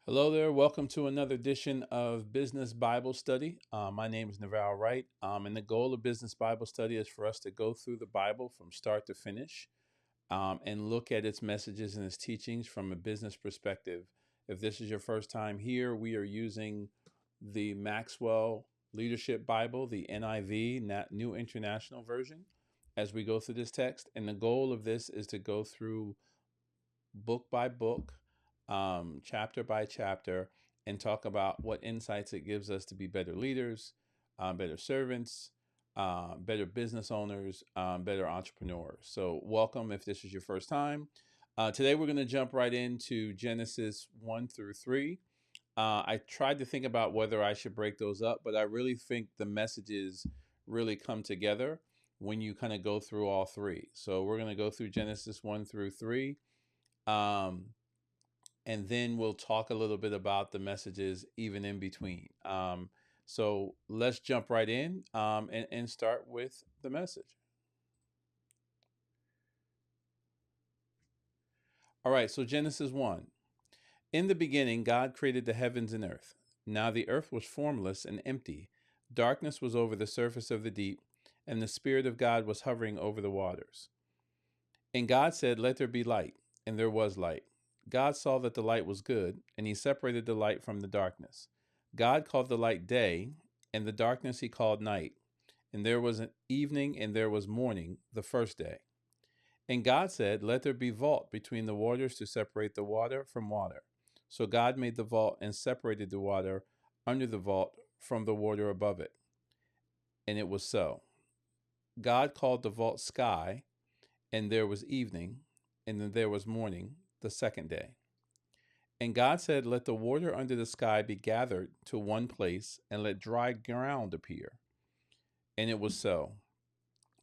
Hello there. Welcome to another edition of Business Bible Study. My name is Nval Wright, and the goal of Business Bible Study is for us to go through the Bible from start to finish and look at its messages and its teachings from a business perspective. If this is your first time here, we are using the Maxwell Leadership Bible, the NIV, New International Version, as we go through this text. And the goal of this is to go through book by book, chapter by chapter, and talk about what insights it gives us to be better leaders, better servants, better business owners, better entrepreneurs. So, welcome if this is your first time. Today, we're going to jump right into Genesis 1 through 3. I tried to think about whether I should break those up, but I really think the messages really come together when you kind of go through all three. So, we're going to go through Genesis 1 through 3. Um, and then we'll talk a little bit about the messages even in between. So let's jump right in and start with the message. All right, so Genesis 1. In the beginning, God created the heavens and earth. Now the earth was formless and empty. Darkness was over the surface of the deep, and the Spirit of God was hovering over the waters. And God said, "Let there be light," and there was light. God saw that the light was good, and he separated the light from the darkness. God called the light day, and the darkness he called night. And there was an evening, and there was morning, the first day. And God said, "Let there be vault between the waters to separate the water from water." So God made the vault and separated the water under the vault from the water above it. And it was so. God called the vault sky, and there was evening, and then there was morning, the second day. And God said, "Let the water under the sky be gathered to one place, and let dry ground appear." And it was so.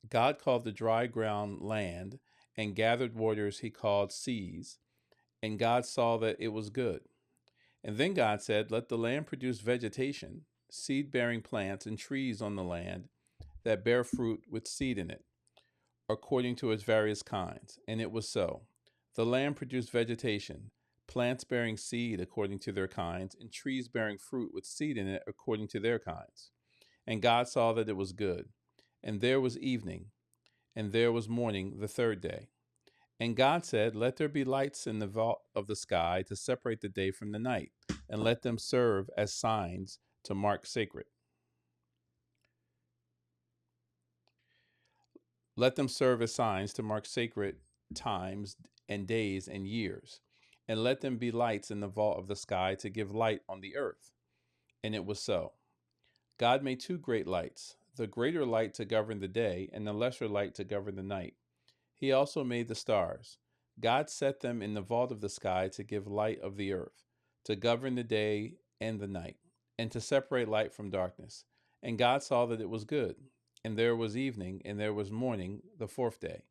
God called the dry ground land, and gathered waters he called seas. And God saw that it was good. And then God said, "Let the land produce vegetation, seed-bearing plants, and trees on the land that bear fruit with seed in it, according to its various kinds." And it was so. The land produced vegetation, plants bearing seed according to their kinds, and trees bearing fruit with seed in it according to their kinds. And God saw that it was good. And there was evening, and there was morning the third day. And God said, "Let there be lights in the vault of the sky to separate the day from the night, and let them serve as signs to mark sacred. Let them serve as signs to mark sacred times and days and years. And let them be lights in the vault of the sky to give light on the earth." And it was so. God made two great lights, the greater light to govern the day, and the lesser light to govern the night. He also made the stars. God set them in the vault of the sky to give light of the earth, to govern the day and the night, and to separate light from darkness. And God saw that it was good. And there was evening, and there was morning, the fourth day.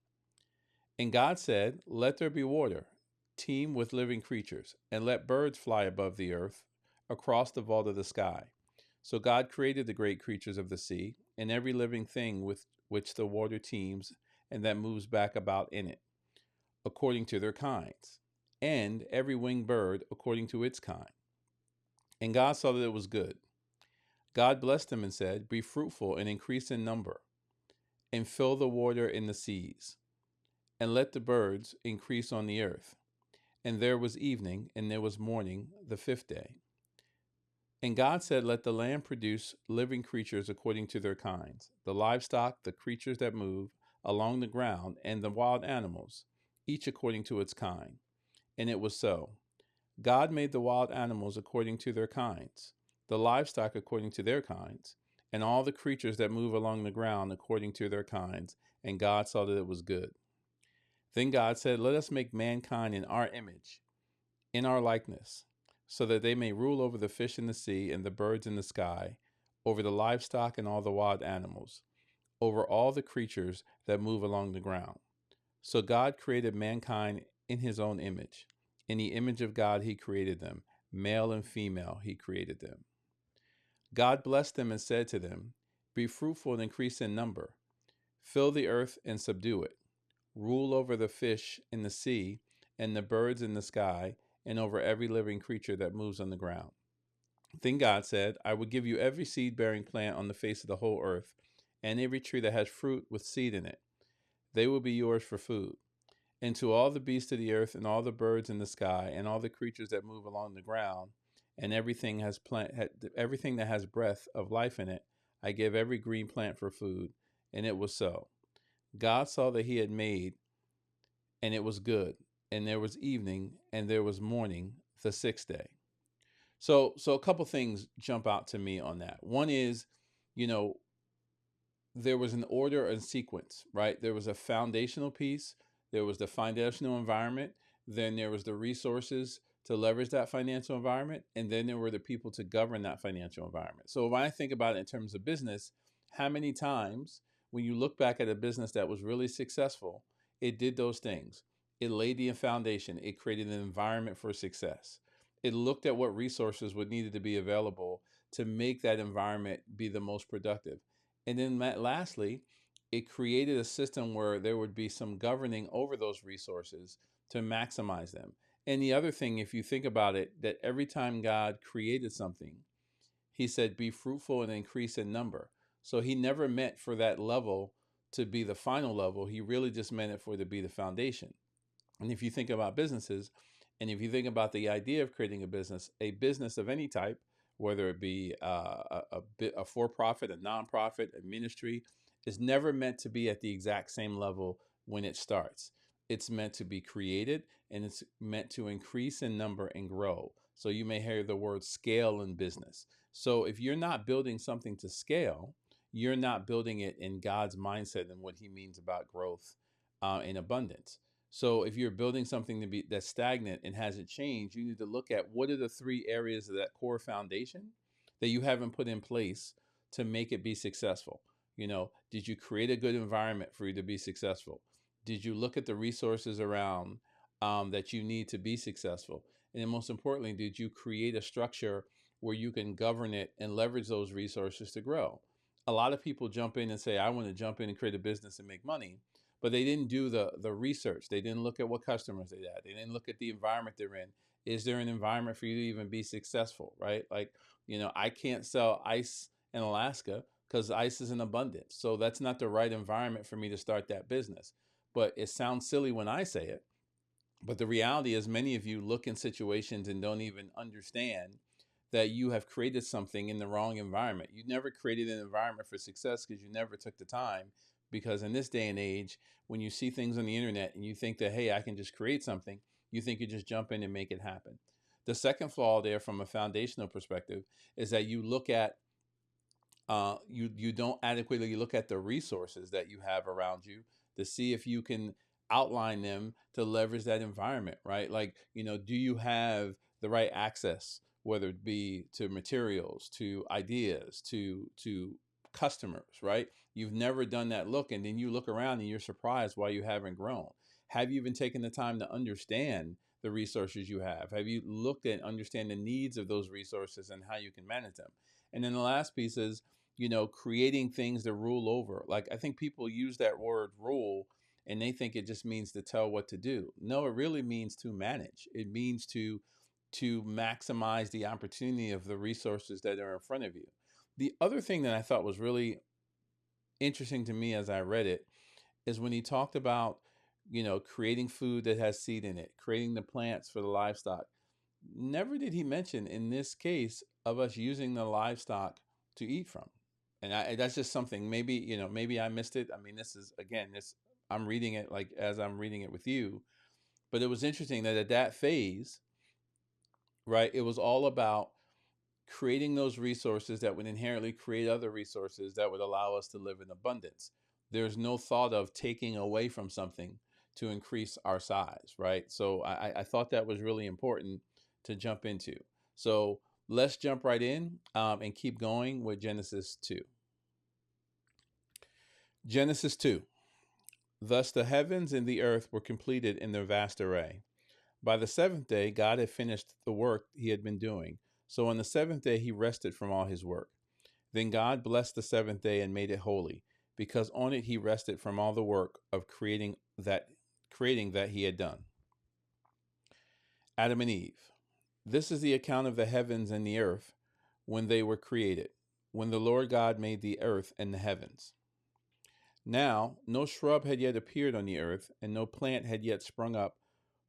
And God said, "Let there be water, teem with living creatures, and let birds fly above the earth, across the vault of the sky." So God created the great creatures of the sea, and every living thing with which the water teems, and that moves back about in it, according to their kinds, and every winged bird according to its kind. And God saw that it was good. God blessed them and said, "Be fruitful and increase in number, and fill the water in the seas, and let the birds increase on the earth." And there was evening, and there was morning, the fifth day. And God said, "Let the land produce living creatures according to their kinds, the livestock, the creatures that move along the ground, and the wild animals, each according to its kind." And it was so. God made the wild animals according to their kinds, the livestock according to their kinds, and all the creatures that move along the ground according to their kinds. And God saw that it was good. Then God said, "Let us make mankind in our image, in our likeness, so that they may rule over the fish in the sea and the birds in the sky, over the livestock and all the wild animals, over all the creatures that move along the ground." So God created mankind in his own image. In the image of God he created them. Male and female he created them. God blessed them and said to them, "Be fruitful and increase in number. Fill the earth and subdue it. Rule over the fish in the sea and the birds in the sky, and over every living creature that moves on the ground. Then God said, I will give you every seed-bearing plant on the face of the whole earth, and every tree that has fruit with seed in it. They will be yours for food. And to all the beasts of the earth, and all the birds in the sky, and all the creatures that move along the ground, and everything that has breath of life in it, I give every green plant for food. And it was so. God saw that he had made, and it was good. And there was evening, and there was morning, the sixth day. So a couple things jump out to me on that. One is, you know, there was an order and sequence, right? There was a foundational piece, there was the foundational environment, then there was the resources to leverage that financial environment, and then there were the people to govern that financial environment. So when I think about it in terms of business, how many times when you look back at a business that was really successful, it did those things. It laid the foundation, it created an environment for success. It looked at what resources would needed to be available to make that environment be the most productive. And then lastly, it created a system where there would be some governing over those resources to maximize them. And the other thing, if you think about it, that every time God created something, he said, be fruitful and increase in number. So he never meant for that level to be the final level. He really just meant it for it to be the foundation. And if you think about businesses, and if you think about the idea of creating a business of any type, whether it be a for-profit, a nonprofit, a ministry, is never meant to be at the exact same level when it starts. It's meant to be created, and it's meant to increase in number and grow. So you may hear the word scale in business. So if you're not building something to scale, you're not building it in God's mindset and what he means about growth and abundance. So if you're building something that's stagnant and hasn't changed, you need to look at what are the three areas of that core foundation that you haven't put in place to make it be successful. You know, did you create a good environment for you to be successful? Did you look at the resources around that you need to be successful? And then most importantly, did you create a structure where you can govern it and leverage those resources to grow? A lot of people jump in and say, I want to jump in and create a business and make money. But they didn't do the research. They didn't look at what customers they had. They didn't look at the environment they're in. Is there an environment for you to even be successful, right? Like, you know, I can't sell ice in Alaska because ice is in abundance. So that's not the right environment for me to start that business. But it sounds silly when I say it. But the reality is many of you look in situations and don't even understand that you have created something in the wrong environment. You never created an environment for success because you never took the time. Because in this day and age, when you see things on the internet and you think that, hey, I can just create something, you think you just jump in and make it happen. The second flaw there from a foundational perspective is that you look at, you don't adequately look at the resources that you have around you to see if you can outline them to leverage that environment, right? Like, you know, do you have the right access, whether it be to materials, to ideas, to customers, right? You've never done that look, and then you look around and you're surprised why you haven't grown. Have you even taken the time to understand the resources you have? Have you looked at understand the needs of those resources and how you can manage them? And then the last piece is, you know, creating things to rule over. Like, I think people use that word rule and they think it just means to tell what to do. No, it really means to manage. It means to maximize the opportunity of the resources that are in front of you. The other thing that I thought was really interesting to me as I read it is when he talked about, you know, creating food that has seed in it, creating the plants for the livestock. Never did he mention in this case of us using the livestock to eat from. And that's just something maybe, you know, maybe I missed it. I mean, this is, again, I'm reading it like as I'm reading it with you, but it was interesting that at that phase, right, it was all about creating those resources that would inherently create other resources that would allow us to live in abundance. There's no thought of taking away from something to increase our size, right? So I thought that was really important to jump into. So let's jump right in and keep going with Genesis 2. Genesis 2. Thus the heavens and the earth were completed in their vast array. By the seventh day, God had finished the work he had been doing. So on the seventh day, he rested from all his work. Then God blessed the seventh day and made it holy, because on it he rested from all the work of creating that he had done. Adam and Eve. This is the account of the heavens and the earth when they were created, when the Lord God made the earth and the heavens. Now, no shrub had yet appeared on the earth, and no plant had yet sprung up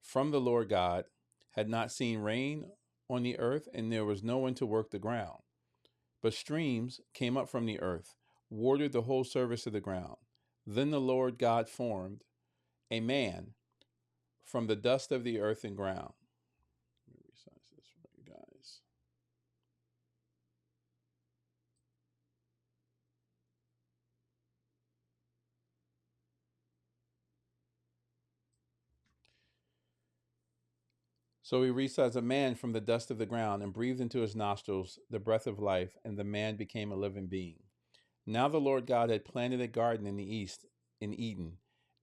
from the Lord God, had not seen rain on the earth, and there was no one to work the ground. But streams came up from the earth, watered the whole surface of the ground. Then the Lord God formed a man from the dust of the earth and ground. Let me resize this for you guys. So he resized a man from the dust of the ground and breathed into his nostrils the breath of life, and the man became a living being. Now the Lord God had planted a garden in the east in Eden,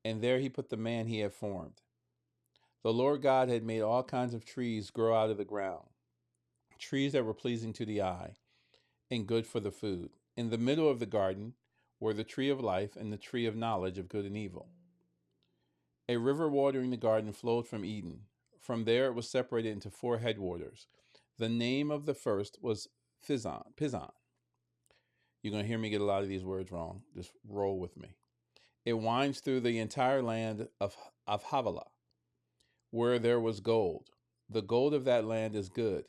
and there he put the man he had formed. The Lord God had made all kinds of trees grow out of the ground, trees that were pleasing to the eye and good for the food. In the middle of the garden were the tree of life and the tree of knowledge of good and evil. A river watering the garden flowed from Eden. From there it was separated into four headwaters. The name of the first was Pison. You're going to hear me get a lot of these words wrong. Just roll with me. It winds through the entire land of Havilah, where there was gold. The gold of that land is good,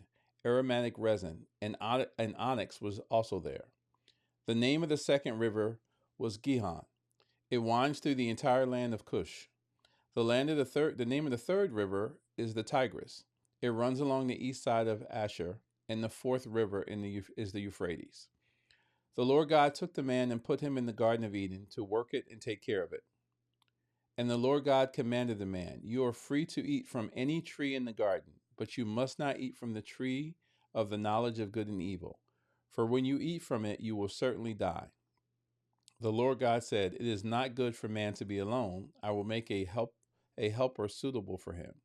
aromatic resin, and onyx was also there. The name of the second river was Gihon. It winds through the entire land of Cush. The name of the third river is the Tigris. It runs along the east side of Asher, and the fourth river is the Euphrates. The Lord God took the man and put him in the Garden of Eden to work it and take care of it. And the Lord God commanded the man, "You are free to eat from any tree in the garden, but you must not eat from the tree of the knowledge of good and evil, for when you eat from it, you will certainly die." The Lord God said, "It is not good for man to be alone. I will make a helper suitable for him."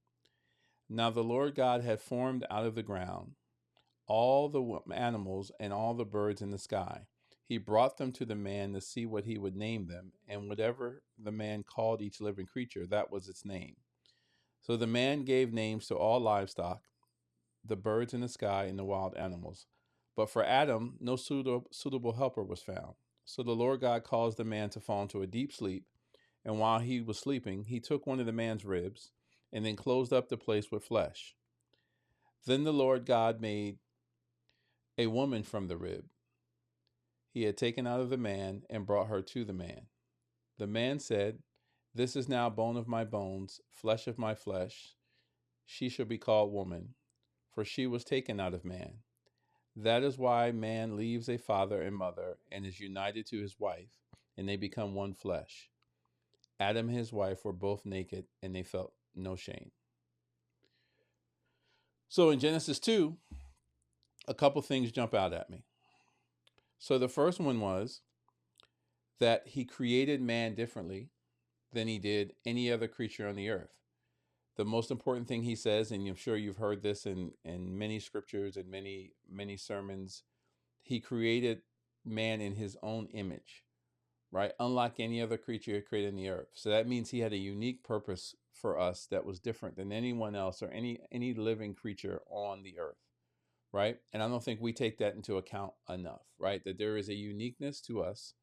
Now the Lord God had formed out of the ground all the animals and all the birds in the sky. He brought them to the man to see what he would name them, and whatever the man called each living creature, that was its name. So the man gave names to all livestock, the birds in the sky, and the wild animals. But for Adam, no suitable helper was found. So the Lord God caused the man to fall into a deep sleep, and while he was sleeping, he took one of the man's ribs, and then closed up the place with flesh. Then the Lord God made a woman from the rib he had taken out of the man, and brought her to the man. The man said, "This is now bone of my bones, flesh of my flesh. She shall be called woman, for she was taken out of man. That is why man leaves a father and mother and is united to his wife, and they become one flesh. Adam and his wife were both naked, and they felt no shame." So in Genesis 2, a couple things jump out at me. So the first one was that he created man differently than he did any other creature on the earth. The most important thing he says, and I'm sure you've heard this in many scriptures and many sermons, he created man in his own image, right? Unlike any other creature created on the earth. So that means he had a unique purpose for us that was different than anyone else or any living creature on the earth, right? And I don't think we take that into account enough, right? That there is a uniqueness to us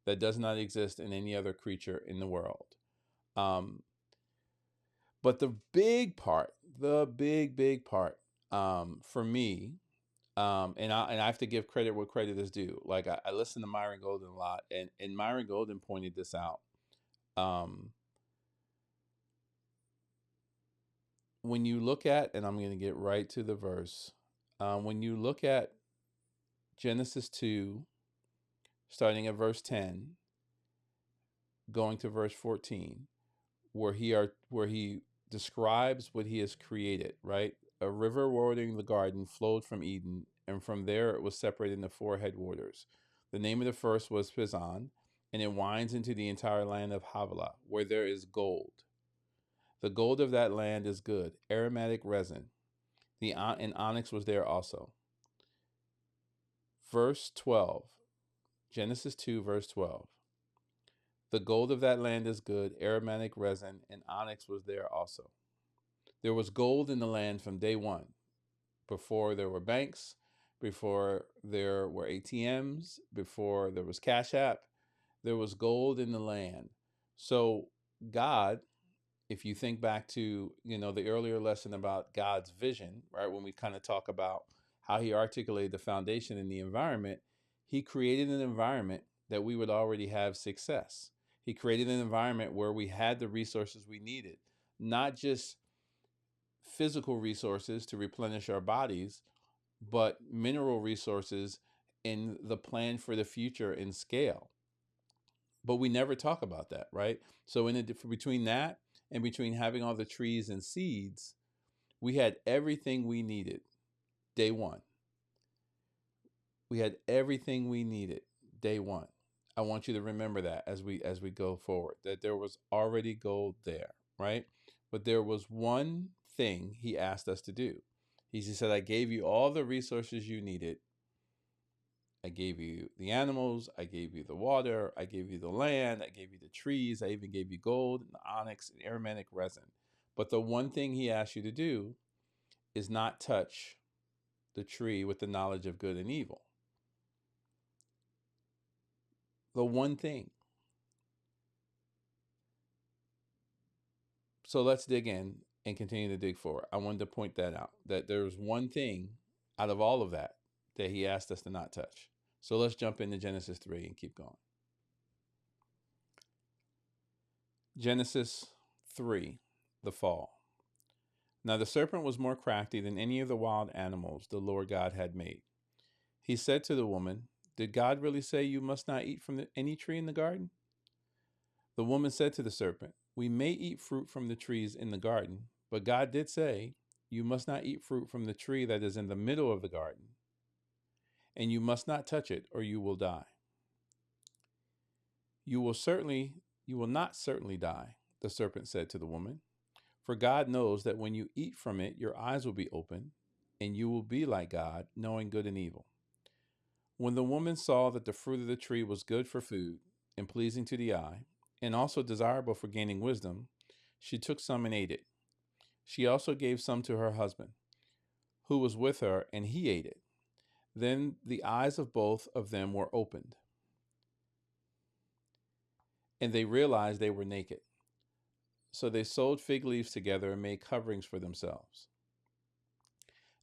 that does not exist in any other creature in the world. But the big part, big part, for me, and I have to give credit where credit is due. Like I listen to Myron Golden a lot, and Myron Golden pointed this out. When you look at, and I'm going to get right to the verse, when you look at Genesis 2, starting at verse 10, going to verse 14, where he describes what he has created, right? A river watering the garden flowed from Eden, and from there it was separated into four headwaters. The name of the first was Pison, and it winds into the entire land of Havilah, where there is gold. The gold of that land is good, aromatic resin. And onyx was there also. Verse 12, Genesis 2, verse 12. The gold of that land is good, aromatic resin, and onyx was there also. There was gold in the land from day one, before there were banks, before there were ATMs, before there was Cash App. There was gold in the land. So God, if you think back to, the earlier lesson about God's vision, right, when we kind of talk about how he articulated the foundation in the environment, he created an environment that we would already have success. He created an environment where we had the resources we needed, not just physical resources to replenish our bodies, but mineral resources in the plan for the future in scale. But we never talk about that, right? So between that and between having all the trees and seeds, we had everything we needed day one. We had everything we needed day one. I want you to remember that as we go forward, that there was already gold there, right? But there was one thing he asked us to do. He said, I gave you all the resources you needed. I gave you the animals, I gave you the water, I gave you the land, I gave you the trees, I even gave you gold and onyx and aromatic resin. But the one thing he asked you to do is not touch the tree with the knowledge of good and evil. The one thing. So let's dig in and continue to dig forward. I wanted to point that out, that there's one thing out of all of that he asked us to not touch. So let's jump into Genesis 3 and keep going. Genesis 3, the fall. Now the serpent was more crafty than any of the wild animals the Lord God had made. He said to the woman, did God really say you must not eat from any tree in the garden? The woman said to the serpent, we may eat fruit from the trees in the garden, but God did say, you must not eat fruit from the tree that is in the middle of the garden, and you must not touch it, or you will die. You will not certainly die, the serpent said to the woman, for God knows that when you eat from it, your eyes will be open, and you will be like God, knowing good and evil. When the woman saw that the fruit of the tree was good for food and pleasing to the eye, and also desirable for gaining wisdom, she took some and ate it. She also gave some to her husband, who was with her, and he ate it. Then the eyes of both of them were opened, and they realized they were naked. So they sewed fig leaves together and made coverings for themselves.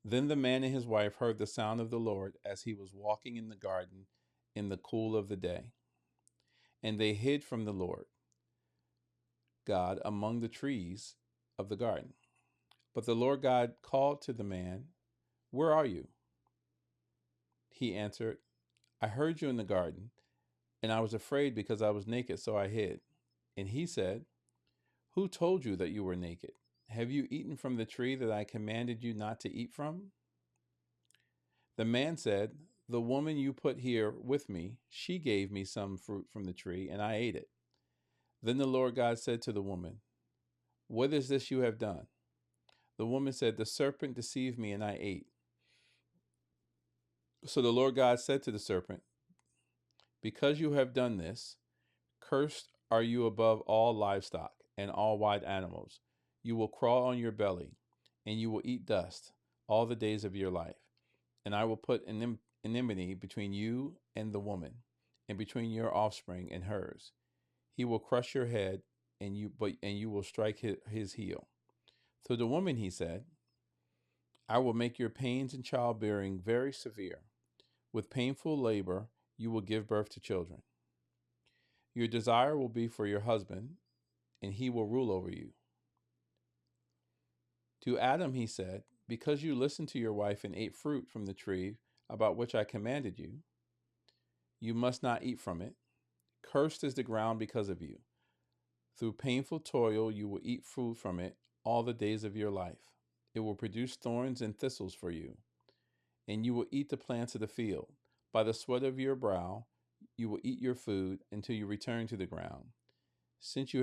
Then the man and his wife heard the sound of the Lord as he was walking in the garden in the cool of the day. And they hid from the Lord God among the trees of the garden. But the Lord God called to the man, where are you? He answered, I heard you in the garden, and I was afraid because I was naked, so I hid. And he said, who told you that you were naked? Have you eaten from the tree that I commanded you not to eat from? The man said, the woman you put here with me, she gave me some fruit from the tree, and I ate it. Then the Lord God said to the woman, what is this you have done? The woman said, the serpent deceived me, and I ate. So the Lord God said to the serpent, because you have done this, cursed are you above all livestock and all wild animals. You will crawl on your belly, and you will eat dust all the days of your life. And I will put enmity between you and the woman, and between your offspring and hers. He will crush your head, and you will strike his heel. To the woman he said, I will make your pains in childbearing very severe. With painful labor you will give birth to children. Your desire will be for your husband, and he will rule over you. To Adam he said, because you listened to your wife and ate fruit from the tree about which I commanded you, you must not eat from it. Cursed is the ground because of you. Through painful toil you will eat food from it all the days of your life. It will produce thorns and thistles for you, and you will eat the plants of the field. By the sweat of your brow you will eat your food until you return to the ground. Since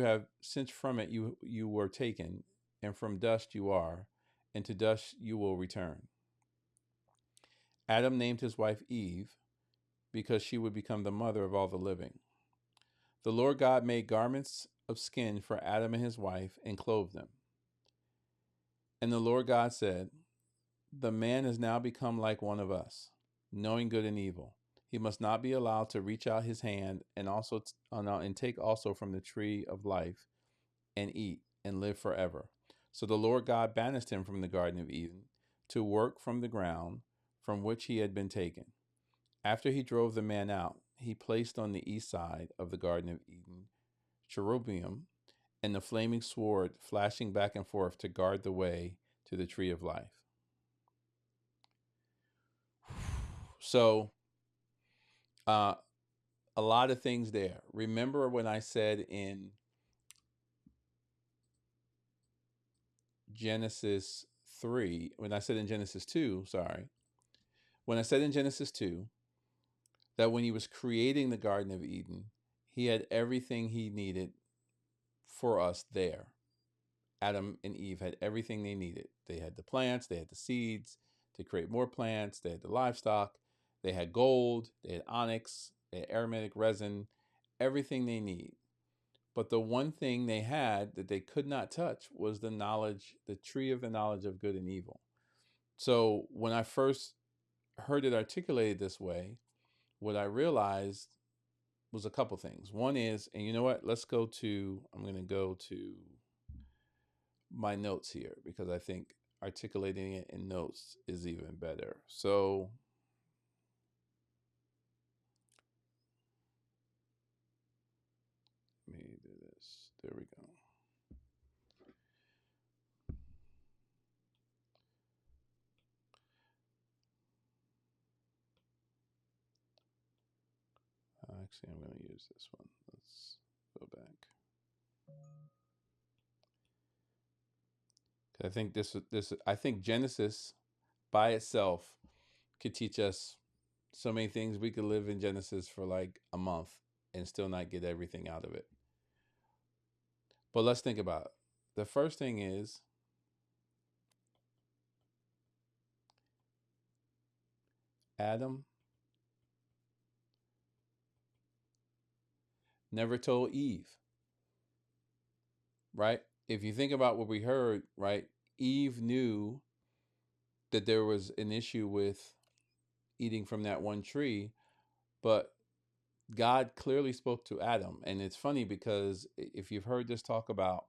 from it you were taken, and from dust you are, and to dust you will return. Adam named his wife Eve, because she would become the mother of all the living. The Lord God made garments of skin for Adam and his wife and clothed them. And the Lord God said, the man has now become like one of us, knowing good and evil. He must not be allowed to reach out his hand and and take also from the tree of life and eat and live forever. So the Lord God banished him from the Garden of Eden to work from the ground from which he had been taken. After he drove the man out, he placed on the east side of the Garden of Eden cherubim and the flaming sword flashing back and forth to guard the way to the tree of life. So, a lot of things there. Remember when I said in Genesis 3, when I said in Genesis 2, sorry, when I said in Genesis 2 that when he was creating the Garden of Eden, he had everything he needed for us there. Adam and Eve had everything they needed. They had the plants, they had the seeds to create more plants, they had the livestock, they had gold, they had onyx, they had aromatic resin, everything they need. But the one thing they had that they could not touch was the knowledge, the tree of the knowledge of good and evil. So when I first heard it articulated this way, what I realized was a couple things. One is, and you know what? I'm going to go to my notes here because I think articulating it in notes is even better. So let me do this. There we go. Actually, I'm going to use this one. Let's go back. I think I think Genesis by itself could teach us so many things. We could live in Genesis for like a month and still not get everything out of it. But let's think about it. The first thing is Adam never told Eve, right? If you think about what we heard, right? Eve knew that there was an issue with eating from that one tree, but God clearly spoke to Adam. And it's funny because if you've heard this talk about,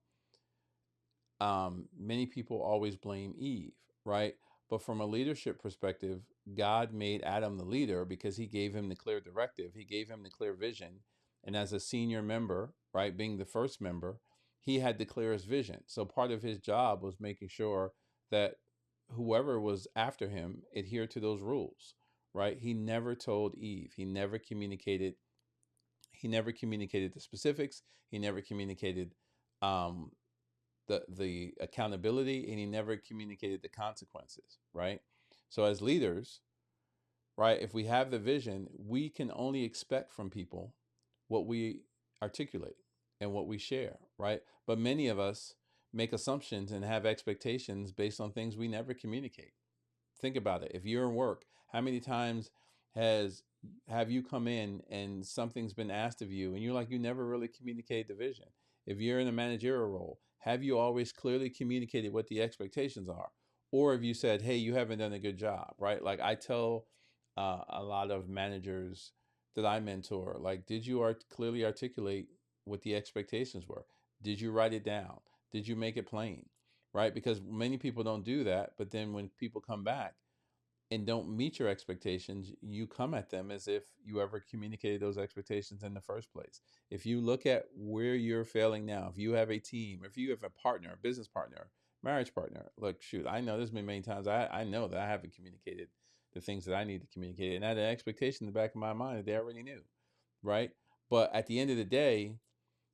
many people always blame Eve, right? But from a leadership perspective, God made Adam the leader because he gave him the clear directive. He gave him the clear vision. And as a senior member, right, being the first member, he had the clearest vision. So part of his job was making sure that whoever was after him adhered to those rules, right? He never told Eve. He never communicated the specifics. He never communicated um, the accountability, and he never communicated the consequences, right? So as leaders, right, if we have the vision, we can only expect from people what we articulate and what we share, right? But many of us make assumptions and have expectations based on things we never communicate. Think about it. If you're in work, how many times has have you come in and something's been asked of you and you're like, you never really communicated the vision? If you're in a managerial role, have you always clearly communicated what the expectations are? Or have you said, hey, you haven't done a good job, right? Like I tell a lot of managers that I mentor, like, did you clearly articulate what the expectations were? Did you write it down? Did you make it plain? Right? Because many people don't do that. But then when people come back and don't meet your expectations, you come at them as if you ever communicated those expectations in the first place. If you look at where you're failing now, if you have a team, if you have a partner, a business partner, marriage partner, look, shoot, I know there's been many times I know that I haven't communicated the things that I need to communicate. And I had an expectation in the back of my mind that they already knew, right? But at the end of the day,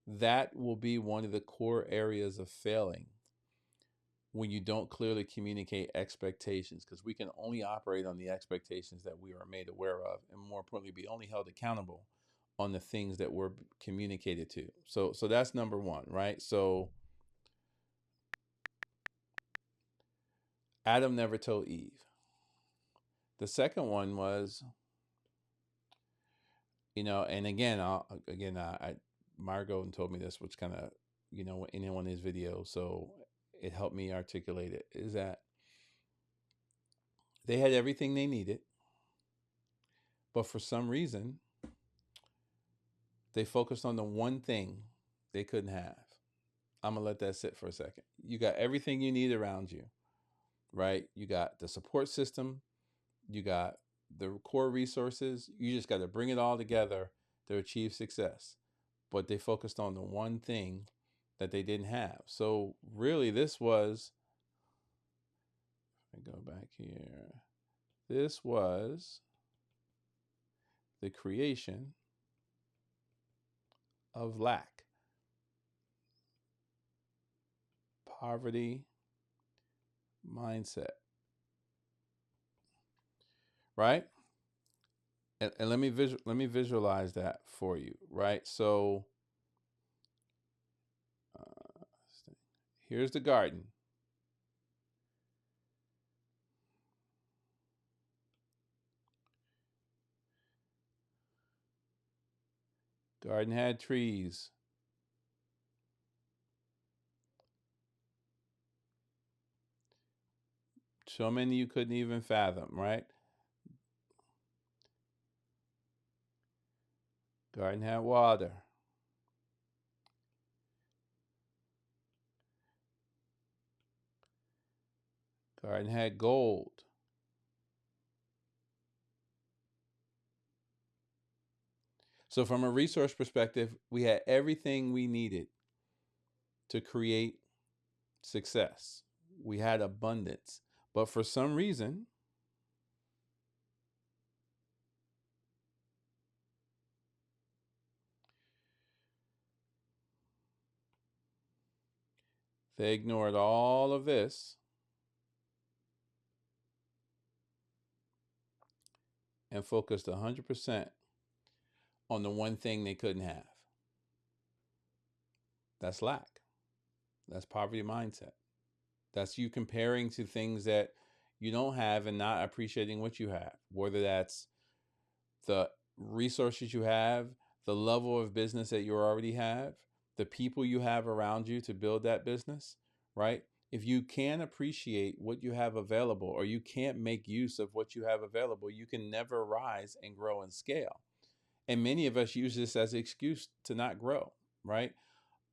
that will be one of the core areas of failing when you don't clearly communicate expectations, because we can only operate on the expectations that we are made aware of, and more importantly, be only held accountable on the things that we're communicated to. So that's number one, right? So Adam never told Eve. The second one was, and again, Margot told me this, which kind of, in one of his videos. So it helped me articulate it, is that they had everything they needed, but for some reason, they focused on the one thing they couldn't have. I'm going to let that sit for a second. You got everything you need around you, right? You got the support system, you got the core resources. You just got to bring it all together to achieve success. But they focused on the one thing that they didn't have. So really, this was, let me go back here. This was the creation of lack, poverty mindset, right? And let me visualize that for you, right? So here's the garden. Garden had trees. So many you couldn't even fathom, right? Garden had water. Garden had gold. So from a resource perspective, we had everything we needed to create success. We had abundance. But for some reason, they ignored all of this and focused 100% on the one thing they couldn't have. That's lack. That's poverty mindset. That's you comparing to things that you don't have and not appreciating what you have, whether that's the resources you have, the level of business that you already have, the people you have around you to build that business, right? If you can't appreciate what you have available, or you can't make use of what you have available, you can never rise and grow and scale. And many of us use this as an excuse to not grow, right?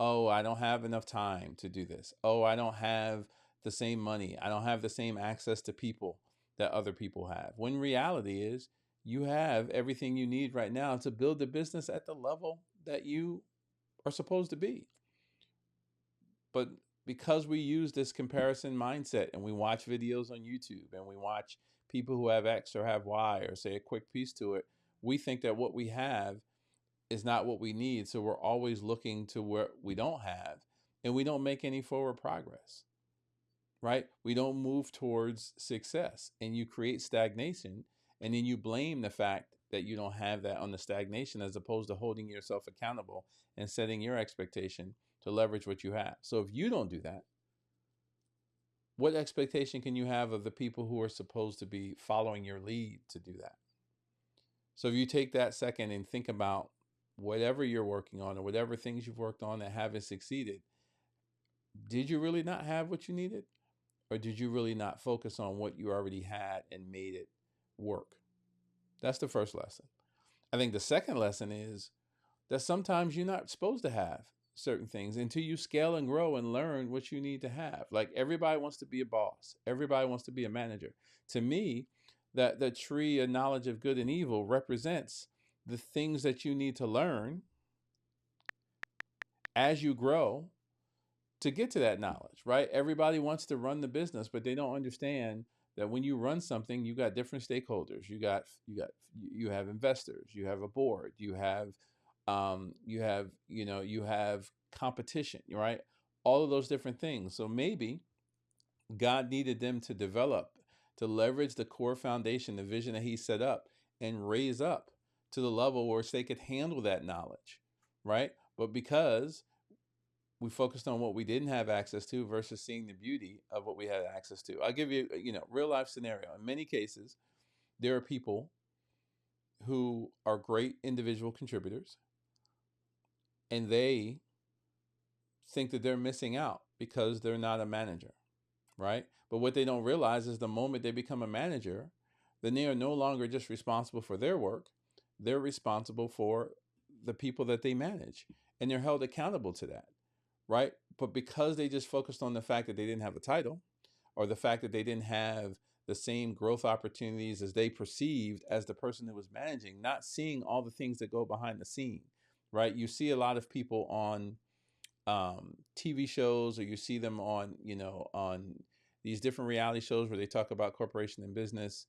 Oh, I don't have enough time to do this. Oh, I don't have the same money. I don't have the same access to people that other people have. When reality is, you have everything you need right now to build the business at the level that you are supposed to be. But because we use this comparison mindset and we watch videos on YouTube and we watch people who have X or have Y or say a quick piece to it, we think that what we have is not what we need. So we're always looking to where we don't have, and we don't make any forward progress, right? We don't move towards success, and you create stagnation, and then you blame the fact that you don't have that on the stagnation, as opposed to holding yourself accountable and setting your expectation to leverage what you have. So if you don't do that, what expectation can you have of the people who are supposed to be following your lead to do that? So if you take that second and think about whatever you're working on or whatever things you've worked on that haven't succeeded, did you really not have what you needed? Or did you really not focus on what you already had and made it work? That's the first lesson. I think the second lesson is that sometimes you're not supposed to have certain things until you scale and grow and learn what you need to have. Like everybody wants to be a boss. Everybody wants to be a manager. To me, that the tree of knowledge of good and evil represents the things that you need to learn as you grow to get to that knowledge, right? Everybody wants to run the business, but they don't understand that when you run something, you got different stakeholders. You have investors, you have a board, you have competition, right? All of those different things. So maybe God needed them to develop, to leverage the core foundation, the vision that he set up, and raise up to the level where they could handle that knowledge, right? But because we focused on what we didn't have access to versus seeing the beauty of what we had access to. I'll give you, real life scenario. In many cases, there are people who are great individual contributors, and they think that they're missing out because they're not a manager, right? But what they don't realize is the moment they become a manager, then they are no longer just responsible for their work. They're responsible for the people that they manage, and they're held accountable to that, right? But because they just focused on the fact that they didn't have a title, or the fact that they didn't have the same growth opportunities as they perceived as the person who was managing, not seeing all the things that go behind the scene, right? You see a lot of people on TV shows, or you see them on, on these different reality shows where they talk about corporation and business,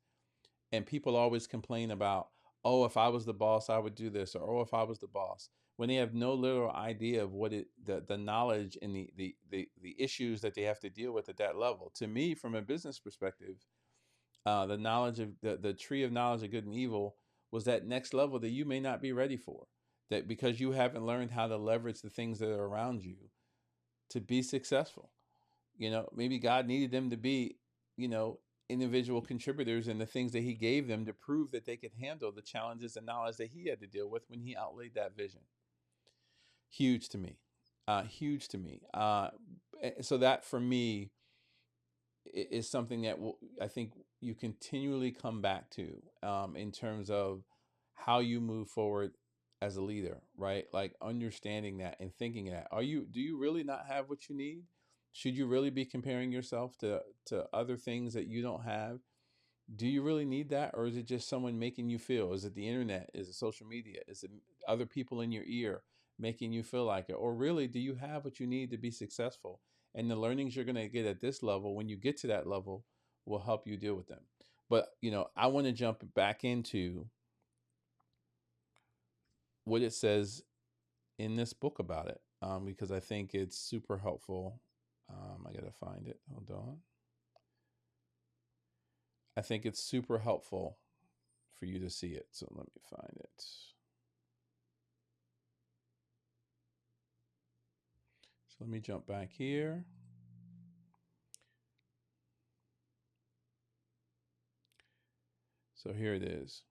and people always complain about, oh, if I was the boss, I would do this, or oh, if I was the boss, when they have no little idea of what the knowledge and the issues that they have to deal with at that level. To me, from a business perspective, the knowledge of the tree of knowledge of good and evil was that next level that you may not be ready for, that because you haven't learned how to leverage the things that are around you to be successful. Maybe God needed them to be, individual contributors in the things that he gave them to prove that they could handle the challenges and knowledge that he had to deal with when he outlaid that vision. Huge to me. Huge to me. So that for me is something that I think you continually come back to, in terms of how you move forward as a leader, right? Like understanding that and thinking that. Do you really not have what you need? Should you really be comparing yourself to other things that you don't have? Do you really need that? Or is it just someone making you feel? Is it the internet? Is it social media? Is it other people in your ear making you feel like it? Or really, do you have what you need to be successful? And the learnings you're going to get at this level, when you get to that level, will help you deal with them. But, I want to jump back into what it says in this book about it, because I think it's super helpful. I got to find it. Hold on. I think it's super helpful for you to see it. So let me find it. So let me jump back here. So here it is.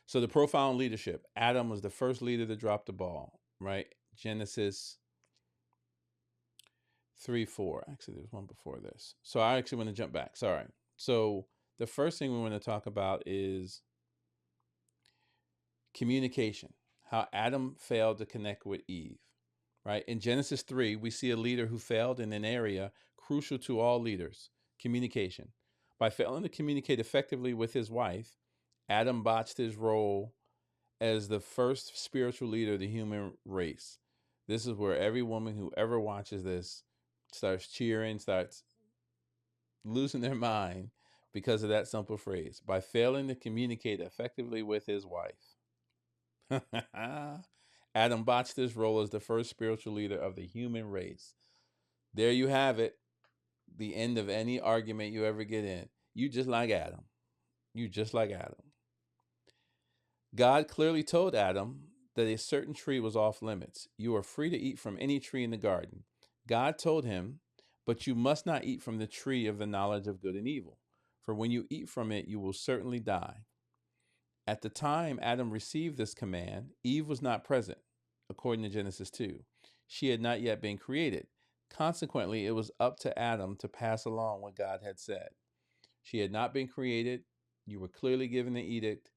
So the profile in leadership. Adam was the first leader to drop the ball, right? Genesis 3:4. Actually, there's one before this. So I actually want to jump back. Sorry. So the first thing we want to talk about is communication. How Adam failed to connect with Eve, right? In Genesis 3, we see a leader who failed in an area crucial to all leaders: communication. By failing to communicate effectively with his wife, Adam botched his role as the first spiritual leader of the human race. This is where every woman who ever watches this starts cheering, starts losing their mind because of that simple phrase. By failing to communicate effectively with his wife, Adam botched his role as the first spiritual leader of the human race. There you have it. The end of any argument you ever get in. You just like Adam. You just like Adam. God clearly told Adam that a certain tree was off limits. You are free to eat from any tree in the garden. God told him, but you must not eat from the tree of the knowledge of good and evil, for when you eat from it, you will certainly die. At the time Adam received this command, Eve was not present, according to Genesis 2. She had not yet been created. Consequently, it was up to Adam to pass along what God had said. She had not been created. You were clearly given the edict.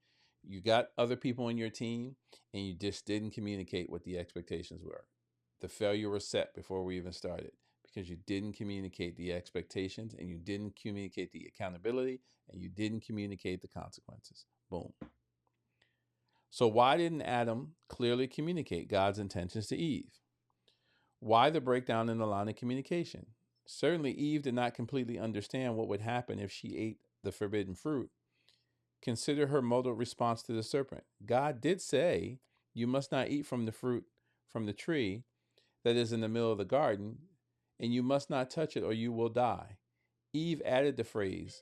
You got other people on your team, and you just didn't communicate what the expectations were. The failure was set before we even started, because you didn't communicate the expectations, and you didn't communicate the accountability, and you didn't communicate the consequences. Boom. So why didn't Adam clearly communicate God's intentions to Eve? Why the breakdown in the line of communication? Certainly, Eve did not completely understand what would happen if she ate the forbidden fruit. Consider her modal response to the serpent. God did say, you must not eat from the fruit from the tree that is in the middle of the garden, and you must not touch it or you will die. Eve added the phrase,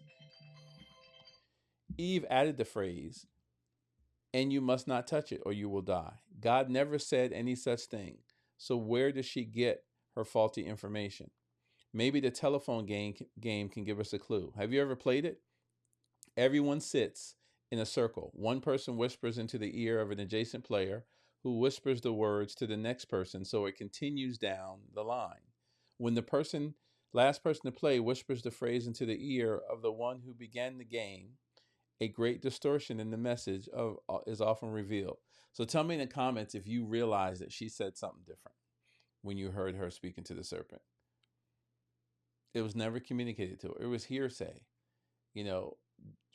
and you must not touch it or you will die. God never said any such thing. So where does she get her faulty information? Maybe the telephone game can give us a clue. Have you ever played it? Everyone sits in a circle. One person whispers into the ear of an adjacent player, who whispers the words to the next person, so it continues down the line. When the last person to play whispers the phrase into the ear of the one who began the game, a great distortion in the message is often revealed. So tell me in the comments if you realize that she said something different when you heard her speaking to the serpent. It was never communicated to her. It was hearsay. You know,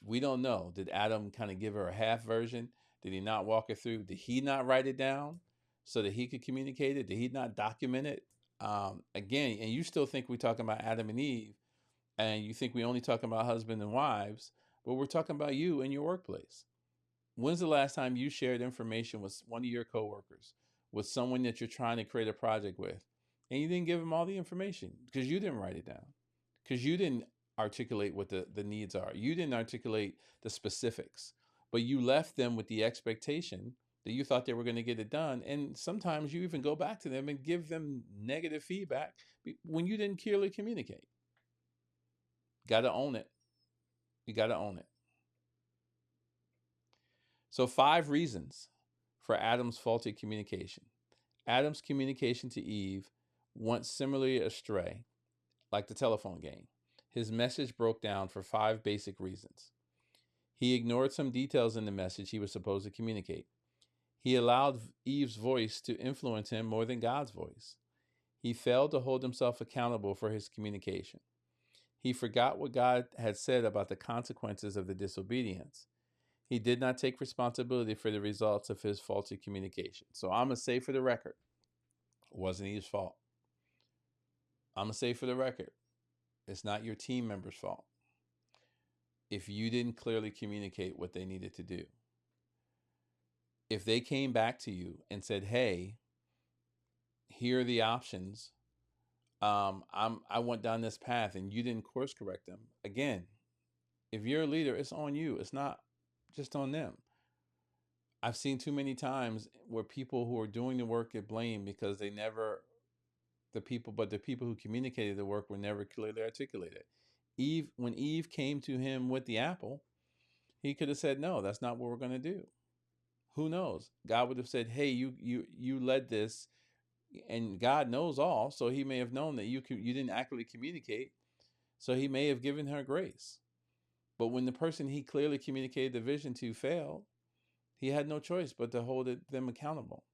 we don't know. Did Adam kind of give her a half version? Did he not walk it through? Did he not write it down so that he could communicate it? Did he not document it? Again, and you still think we're talking about Adam and Eve, and you think we only talking about husband and wives, but we're talking about you in your workplace. When's the last time you shared information with one of your coworkers, with someone that you're trying to create a project with, and you didn't give them all the information because you didn't write it down, because you didn't articulate what the needs are. You didn't articulate the specifics, but you left them with the expectation that you thought they were going to get it done. And sometimes you even go back to them and give them negative feedback when you didn't clearly communicate. Got to own it. You got to own it. So 5 reasons for Adam's faulty communication. Adam's communication to Eve went similarly astray, like the telephone game. His message broke down for 5 basic reasons. He ignored some details in the message he was supposed to communicate. He allowed Eve's voice to influence him more than God's voice. He failed to hold himself accountable for his communication. He forgot what God had said about the consequences of the disobedience. He did not take responsibility for the results of his faulty communication. So I'm going to say for the record, it wasn't Eve's fault. I'm going to say for the record, it's not your team member's fault if you didn't clearly communicate what they needed to do. If they came back to you and said, hey, here are the options, I went down this path, and you didn't course correct them, again, if you're a leader, it's on you. It's not just on them. I've seen too many times where people who are doing the work get blamed because the people who communicated the work were never clearly articulated. When Eve came to him with the apple, he could have said, no, that's not what we're going to do. Who knows? God would have said, hey, you led this, and God knows all, so he may have known that you didn't accurately communicate, so he may have given her grace. But when the person he clearly communicated the vision to failed, he had no choice but to hold them accountable.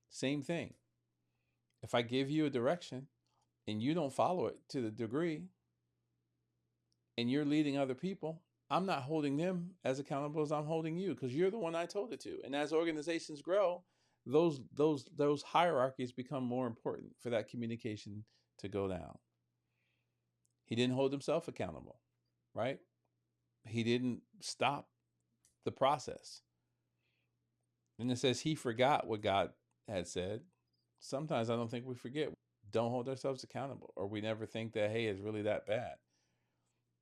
Same thing. If I give you a direction and you don't follow it to the degree, and you're leading other people, I'm not holding them as accountable as I'm holding you, because you're the one I told it to. And as organizations grow, those hierarchies become more important for that communication to go down. He didn't hold himself accountable, right? He didn't stop the process. And it says he forgot what God had said. Sometimes I don't think we forget. Don't hold ourselves accountable, or we never think that, hey, it's really that bad.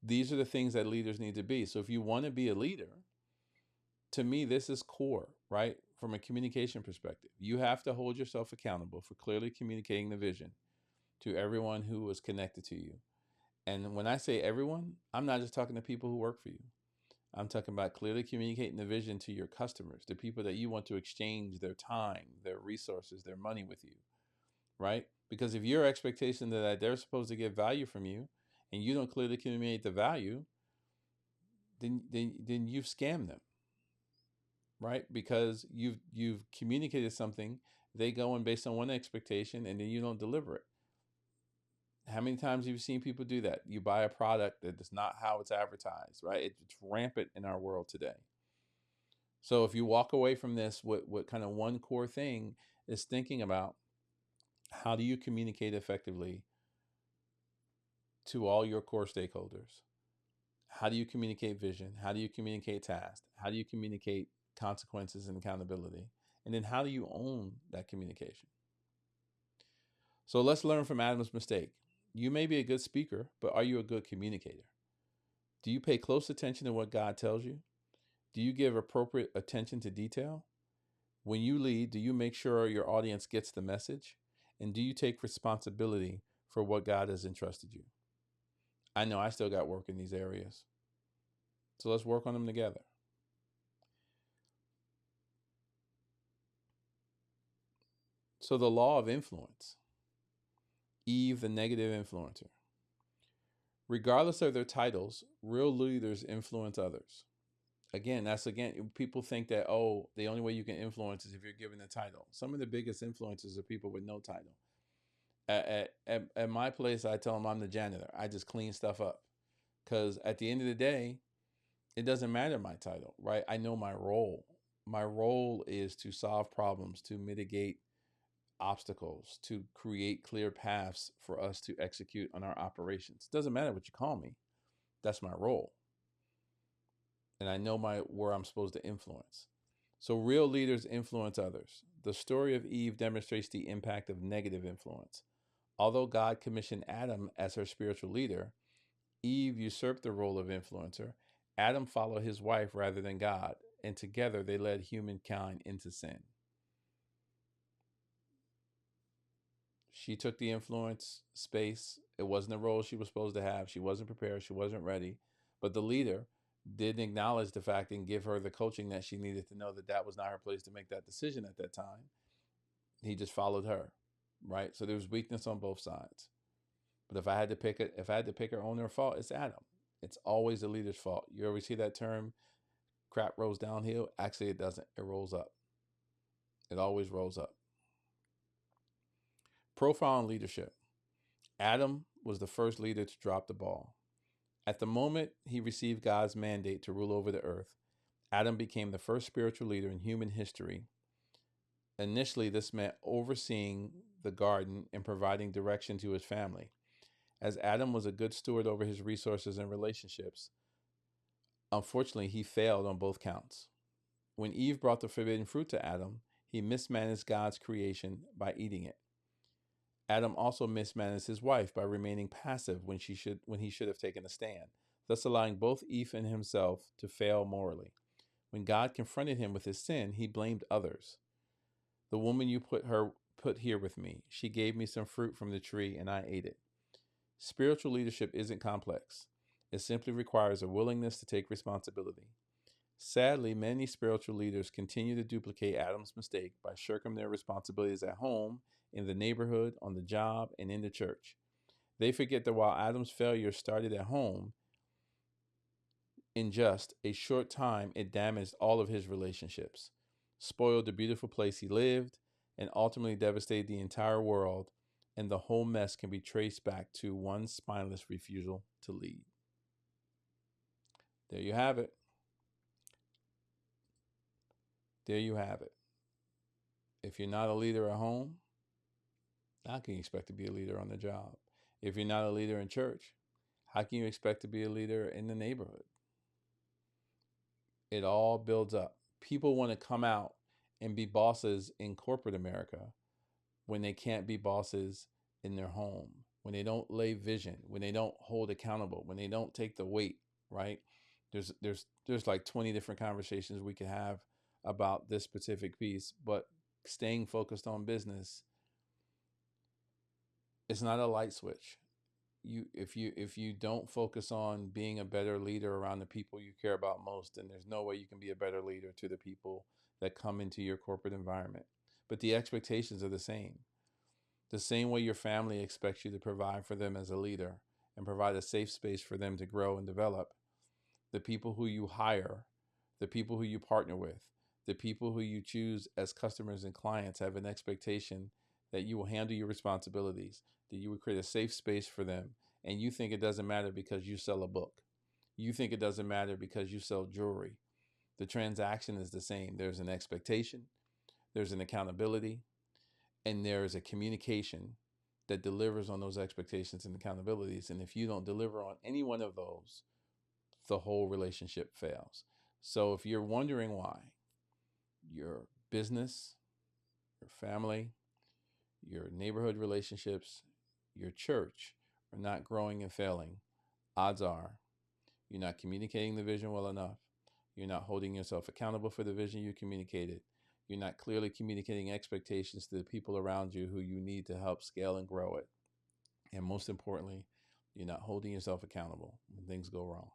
These are the things that leaders need to be. So if you want to be a leader, to me, this is core, right? From a communication perspective, you have to hold yourself accountable for clearly communicating the vision to everyone who is connected to you. And when I say everyone, I'm not just talking to people who work for you. I'm talking about clearly communicating the vision to your customers, the people that you want to exchange their time, their resources, their money with you, right? Because if your expectation that they're supposed to get value from you, and you don't clearly communicate the value, then you've scammed them, right? Because you've communicated something, they go in based on one expectation, and then you don't deliver it. How many times have you seen people do that? You buy a product that is not how it's advertised, right? It's rampant in our world today. So if you walk away from this, what kind of one core thing is thinking about, how do you communicate effectively to all your core stakeholders? How do you communicate vision? How do you communicate task? How do you communicate consequences and accountability? And then how do you own that communication? So let's learn from Adam's mistake. You may be a good speaker, but are you a good communicator? Do you pay close attention to what God tells you? Do you give appropriate attention to detail? When you lead, do you make sure your audience gets the message? And do you take responsibility for what God has entrusted you? I know I still got work in these areas. So let's work on them together. So the law of influence. Eve, the negative influencer. Regardless of their titles, real leaders influence others. Again, people think that, oh, the only way you can influence is if you're given a title. Some of the biggest influencers are people with no title. At my place, I tell them I'm the janitor. I just clean stuff up. Because at the end of the day, it doesn't matter my title, right? I know my role. My role is to solve problems, to mitigate obstacles, to create clear paths for us to execute on our operations. It doesn't matter what you call me. That's my role. And I know where I'm supposed to influence. So real leaders influence others. The story of Eve demonstrates the impact of negative influence. Although God commissioned Adam as her spiritual leader, Eve usurped the role of influencer. Adam followed his wife rather than God, and together they led humankind into sin. She took the influence space. It wasn't the role she was supposed to have. She wasn't prepared. She wasn't ready. But the leader didn't acknowledge the fact and give her the coaching that she needed to know that that was not her place to make that decision at that time. He just followed her, right? So there was weakness on both sides. But if I had to pick her owner fault, it's Adam. It's always the leader's fault. You ever see that term, crap rolls downhill? Actually, it doesn't. It rolls up. It always rolls up. Profile on leadership. Adam was the first leader to drop the ball. At the moment he received God's mandate to rule over the earth, Adam became the first spiritual leader in human history. Initially, this meant overseeing the garden and providing direction to his family. As Adam was a good steward over his resources and relationships, unfortunately, he failed on both counts. When Eve brought the forbidden fruit to Adam, he mismanaged God's creation by eating it. Adam also mismanaged his wife by remaining passive when he should have taken a stand, thus allowing both Eve and himself to fail morally. When God confronted him with his sin, he blamed others. The woman you put here with me, she gave me some fruit from the tree and I ate it. Spiritual leadership isn't complex. It simply requires a willingness to take responsibility. Sadly, many spiritual leaders continue to duplicate Adam's mistake by shirking their responsibilities at home, in the neighborhood, on the job, and in the church. They forget that while Adam's failure started at home, in just a short time, it damaged all of his relationships, spoiled the beautiful place he lived, and ultimately devastated the entire world, and the whole mess can be traced back to one spineless refusal to lead. There you have it. There you have it. If you're not a leader at home, how can you expect to be a leader on the job? If you're not a leader in church, how can you expect to be a leader in the neighborhood? It all builds up. People want to come out and be bosses in corporate America when they can't be bosses in their home, when they don't lay vision, when they don't hold accountable, when they don't take the weight, right? There's like 20 different conversations we could have about this specific piece, but staying focused on business, it's not a light switch. If you don't focus on being a better leader around the people you care about most, then there's no way you can be a better leader to the people that come into your corporate environment. But the expectations are the same. The same way your family expects you to provide for them as a leader and provide a safe space for them to grow and develop, the people who you hire, the people who you partner with, the people who you choose as customers and clients have an expectation that you will handle your responsibilities, that you will create a safe space for them. And you think it doesn't matter because you sell a book. You think it doesn't matter because you sell jewelry. The transaction is the same. There's an expectation, there's an accountability, and there is a communication that delivers on those expectations and accountabilities. And if you don't deliver on any one of those, the whole relationship fails. So if you're wondering why your business, your family, your neighborhood relationships, your church are not growing and failing, odds are you're not communicating the vision well enough. You're not holding yourself accountable for the vision you communicated. You're not clearly communicating expectations to the people around you who you need to help scale and grow it. And most importantly, you're not holding yourself accountable when things go wrong.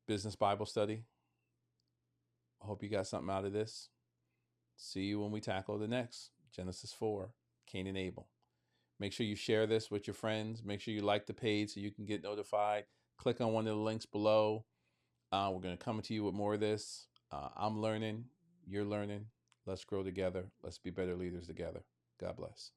Business Bible study. I hope you got something out of this. See you when we tackle the next Genesis 4, Cain and Abel. Make sure you share this with your friends. Make sure you like the page so you can get notified. Click on one of the links below. We're going to come to you with more of this. I'm learning. You're learning. Let's grow together. Let's be better leaders together. God bless.